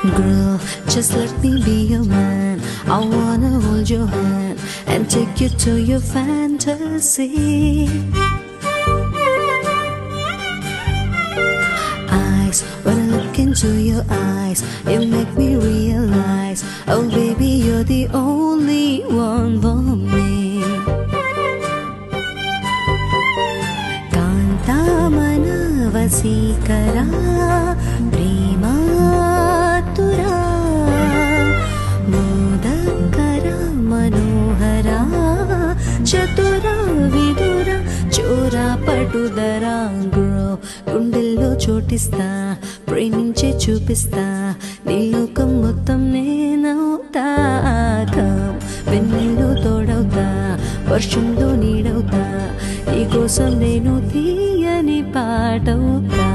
Girl, just let me be your man. I wanna hold your hand and take you to your fantasy. Eyes, when I look into your eyes, you make me realize, oh baby, you're the only one for me. Kanta mana vasikara prema tura modakara manohara chatura vidura chora patudara. Girl, గుండెల్లో చోటిస్తా, ప్రేమించే చూపిస్తా, నీ లోకం మొత్తం నేనవుతా. వెన్నెల్లో తోడవుతా, వర్షంలో నీడవుతా, నీ కోసం నేను తీయని పాటవుతా.